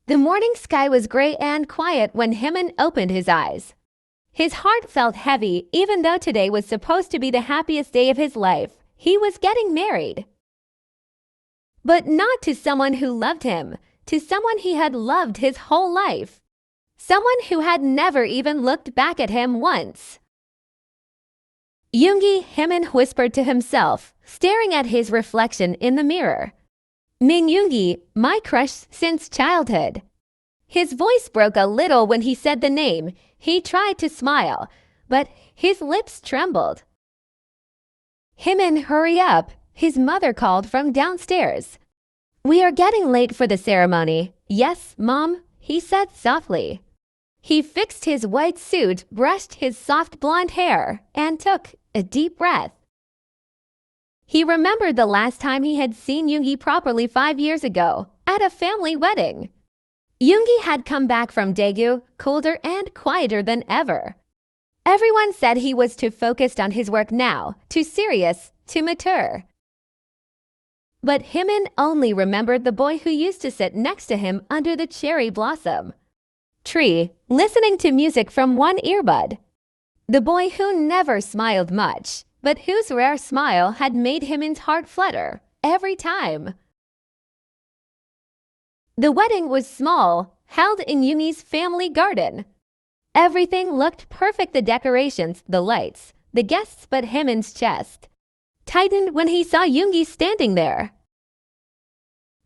The morning sky was gray and quiet when Yoonmin opened his eyes. His heart felt heavy even though today was supposed to be the happiest day of his life. He was getting married. But not to someone who loved him, to someone he had loved his whole life. Someone who had never even looked back at him once. Yoonmin whispered to himself, staring at his reflection in the mirror. Min Yoongi, my crush since childhood. His voice broke a little when he said the name. He tried to smile, but his lips trembled. Yoonmin, hurry up, his mother called from downstairs. We are getting late for the ceremony. Yes, Mom, he said softly. He fixed his white suit, brushed his soft blonde hair, and took a deep breath. He remembered the last time he had seen Yoongi properly 5 years ago, at a family wedding. Yoongi had come back from Daegu, colder and quieter than ever. Everyone said he was too focused on his work now, too serious, too mature. But Yoonmin only remembered the boy who used to sit next to him under the cherry blossom tree, listening to music from one earbud. The boy who never smiled much, but whose rare smile had made Yoonmin's heart flutter every time. The wedding was small, held in Yoongi's family garden. Everything looked perfect, the decorations, the lights, the guests, but Yoonmin's chest tightened when he saw Yoongi standing there.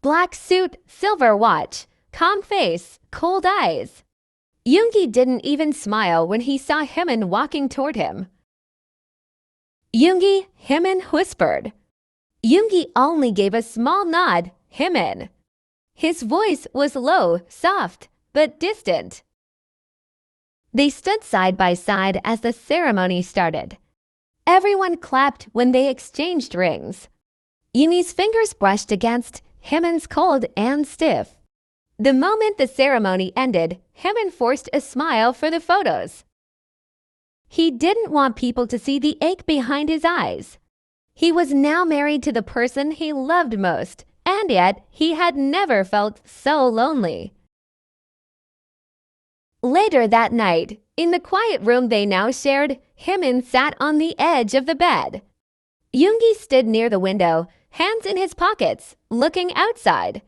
Black suit, silver watch, calm face, cold eyes. Yoongi didn't even smile when he saw Yoonmin walking toward him. Yoongi, Yoonmin whispered. Yoongi only gave a small nod. Yoonmin. His voice was low, soft, but distant. They stood side by side as the ceremony started. Everyone clapped when they exchanged rings. Yoongi's fingers brushed against Yoonmin's cold and stiff. The moment the ceremony ended, Yoonmin forced a smile for the photos. He didn't want people to see the ache behind his eyes. He was now married to the person he loved most, and yet he had never felt so lonely. Later that night, in the quiet room they now shared, Yoonmin sat on the edge of the bed. Yoongi stood near the window, hands in his pockets, looking outside.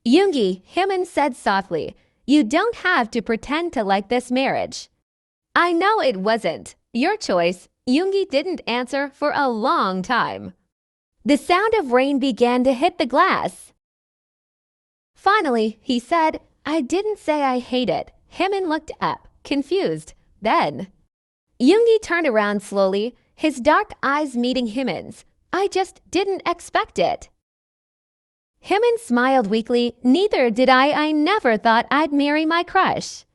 Yoongi, Yoonmin said softly, you don't have to pretend to like this marriage. I know it wasn't your choice. Yoongi didn't answer for a long time. The sound of rain began to hit the glass. Finally, he said, I didn't say I hate it. Yoonmin looked up, confused. Then, Yoongi turned around slowly, his dark eyes meeting Yoonmin's. I just didn't expect it. Yoonmin smiled weakly. Neither did I never thought I'd marry my crush.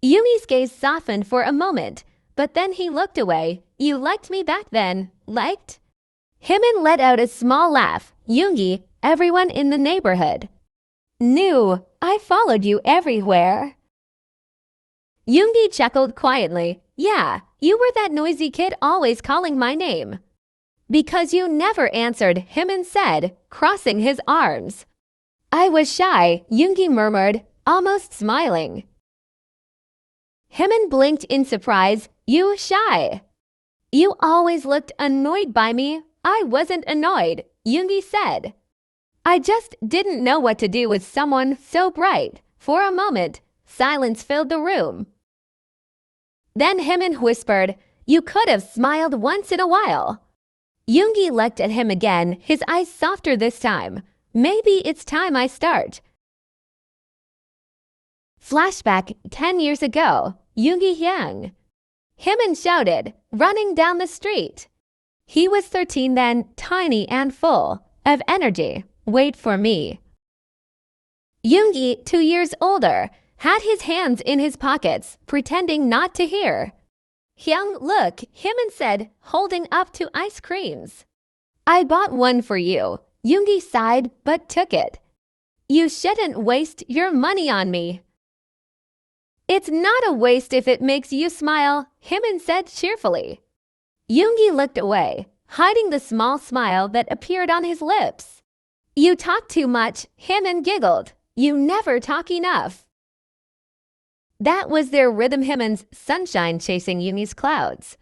Yoongi's gaze softened for a moment, but then he looked away. You liked me back then, liked? Yoonmin let out a small laugh. Yoongi, everyone in the neighborhood knew I followed you everywhere. Yoongi chuckled quietly. Yeah, you were that noisy kid always calling my name. Because you never answered, Yoonmin said, crossing his arms. I was shy, Yoongi murmured, almost smiling. Yoonmin blinked in surprise. You shy? You always looked annoyed by me. I wasn't annoyed, Yoongi said. I just didn't know what to do with someone so bright. For a moment, silence filled the room. Then Yoonmin whispered, you could have smiled once in a while. Yoongi looked at him again, his eyes softer this time. Maybe it's time I start. Flashback 10 years ago, Yoongi Hyung. Yoonmin shouted, running down the street. He was 13 then, tiny and full of energy. Wait for me. Yoongi, 2 years older, had his hands in his pockets, pretending not to hear. Hyung, look, Yoonmin said, holding up 2 ice creams. I bought one for you. Yoongi sighed but took it. You shouldn't waste your money on me. It's not a waste if it makes you smile, Yoonmin said cheerfully. Yoongi looked away, hiding the small smile that appeared on his lips. You talk too much, Yoonmin giggled. You never talk enough. That was their rhythm. Hyunmin's sunshine chasing Yoongi's clouds.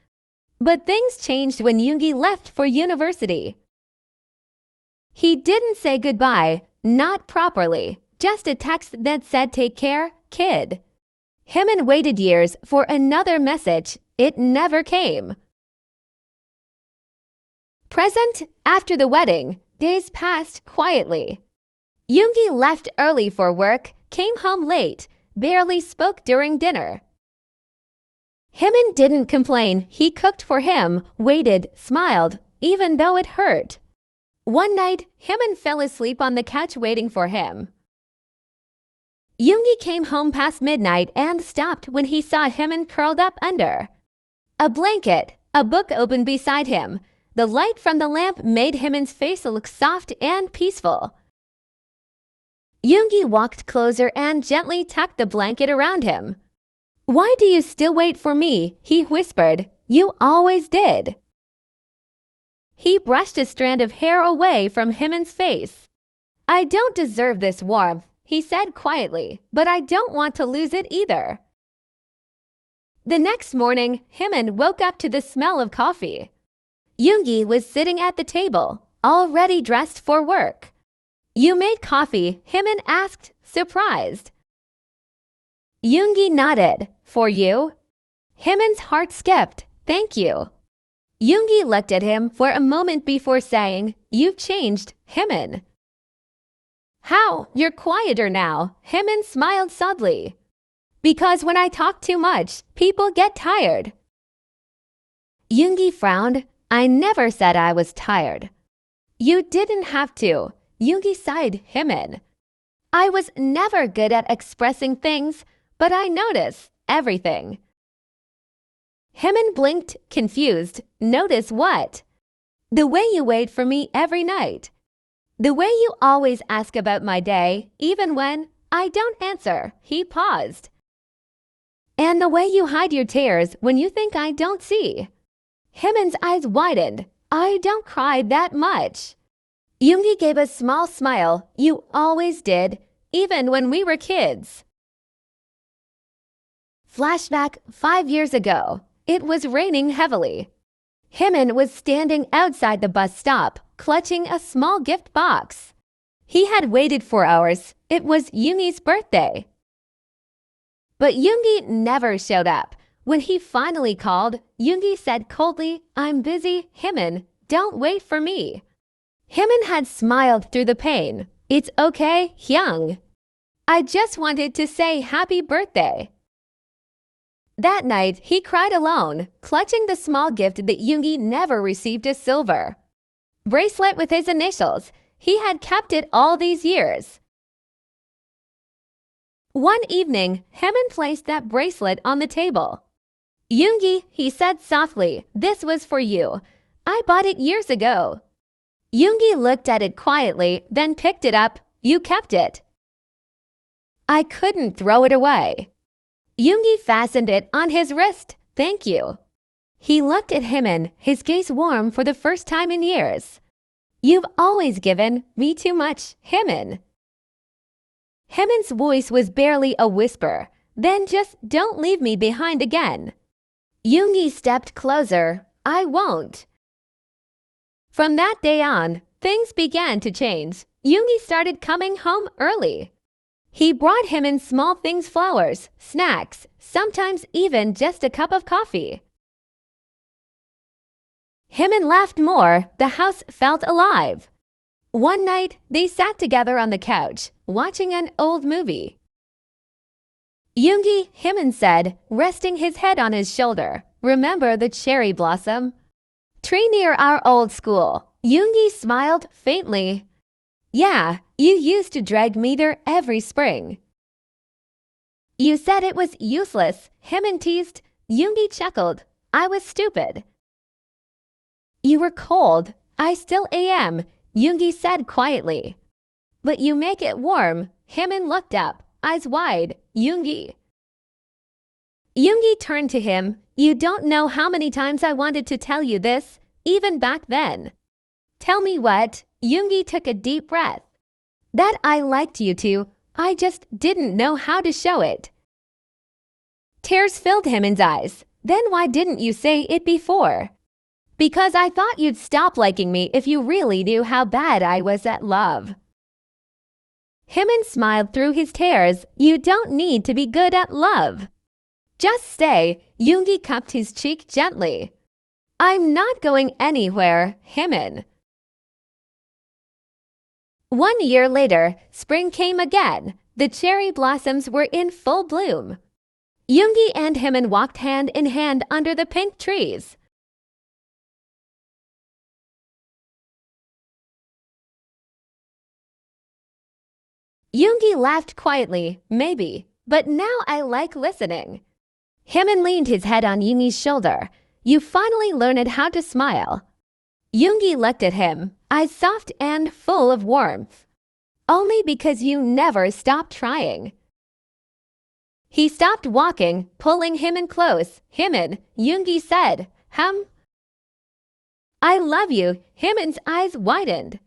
But things changed when Yoongi left for university. He didn't say goodbye, not properly, just a text that said take care, kid. Hyunmin waited years for another message. It never came. Present, after the wedding, days passed quietly. Yoongi left early for work, came home late, barely spoke during dinner. Hyunmin didn't complain. He cooked for him, waited, smiled, even though it hurt. One night, Hyunmin fell asleep on the couch waiting for him. Yoongi came home past midnight and stopped when he saw Hyunmin curled up under a blanket, a book open beside him. The light from the lamp made Hyunmin's face look soft and peaceful. Yoongi walked closer and gently tucked the blanket around him. "Why do you still wait for me?" he whispered. "You always did." He brushed a strand of hair away from Hyunmin's face. "I don't deserve this warmth," he said quietly, "but I don't want to lose it either." The next morning, Hyunmin woke up to the smell of coffee. Yoongi was sitting at the table, already dressed for work. "You made coffee?" Hyunmin asked, surprised. Yoongi nodded. "For you?" Hyunmin's heart skipped. "Thank you." Yoongi looked at him for a moment before saying, "You've changed, Hyunmin." "How? You're quieter now." Hyunmin smiled sadly. "Because when I talk too much, people get tired." Yoongi frowned. "I never said I was tired." "You didn't have to." Yoongi sighed. Hyunmin, "I was never good at expressing things, but I notice everything." Hyunmin blinked, confused. "Notice what?" "The way you wait for me every night. The way you always ask about my day, even when I don't answer." He paused. "And the way you hide your tears when you think I don't see." Hyunmin's eyes widened. "I don't cry that much." Yoongi gave a small smile. "You always did, even when we were kids." Flashback 5 years ago. It was raining heavily. Hyunmin was standing outside the bus stop, clutching a small gift box. He had waited for hours. It was Yoongi's birthday. But Yoongi never showed up. When he finally called, Yoongi said coldly, "I'm busy, Hyunmin. Don't wait for me." Hyunmin had smiled through the pain. "It's okay, Hyung. I just wanted to say happy birthday." That night, he cried alone, clutching the small gift that Yoongi never received, a silver bracelet with his initials. He had kept it all these years. One evening, Hyunmin placed that bracelet on the table. "Yoongi," he said softly, "this was for you. I bought it years ago." Yoongi looked at it quietly, then picked it up. "You kept it." "I couldn't throw it away." Yoongi fastened it on his wrist. "Thank you." He looked at Hyunmin, his gaze warm for the first time in years. "You've always given me too much, Hyunmin." Hyunmin's voice was barely a whisper. "Then just don't leave me behind again." Yoongi stepped closer. "I won't." From that day on, things began to change. Yoongi started coming home early. He brought Hyunmin small things, flowers, snacks, sometimes even just a cup of coffee. Hyunmin laughed more. The house felt alive. One night, they sat together on the couch, watching an old movie. "Yoongi," Hyunmin said, resting his head on his shoulder, "remember the cherry blossom tree near our old school?" Yoongi smiled faintly. "Yeah, you used to drag me there every spring." "You said it was useless," Hyunmin teased. Yoongi chuckled. "I was stupid." "You were cold." "I still am," Yoongi said quietly. "But you make it warm." Hyunmin looked up, eyes wide. "Yoongi." Yoongi turned to him. "You don't know how many times I wanted to tell you this, even back then." "Tell me what?" Yoongi took a deep breath. "That I liked you too, I just didn't know how to show it. Tears filled Hyunmin's eyes. Then why didn't you say it before? Because I thought you'd stop liking me if you really knew how bad I was at love. Hyunmin smiled through his tears. You don't need to be good at love. Just stay. Yoongi cupped his cheek gently. I'm not going anywhere, Hyunmin. 1 year later, spring came again. The cherry blossoms were in full bloom. Yoongi and Hyunmin walked hand in hand under the pink trees. Yoongi laughed quietly, maybe, but now I like listening. Hyunmin leaned his head on Yoongi's shoulder. You finally learned how to smile. Yoongi looked at him, eyes soft and full of warmth. Only because you never stopped trying. He stopped walking, pulling Hyunmin close. Hyunmin, Yoongi said, I love you. Hyunmin's eyes widened.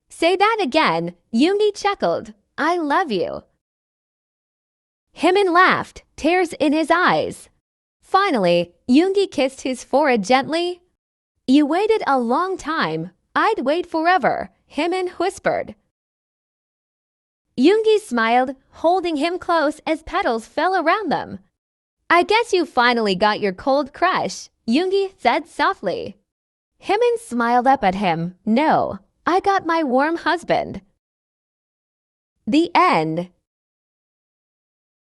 Say that again. Yoongi chuckled. I love you. Hyunmin laughed, tears in his eyes. Finally, Yoongi kissed his forehead gently. You waited a long time. I'd wait forever, Hyunmin whispered. Yoongi smiled, holding him close as petals fell around them. I guess you finally got your cold crush, Yoongi said softly. Hyunmin smiled up at him. No, I got my warm husband. The end.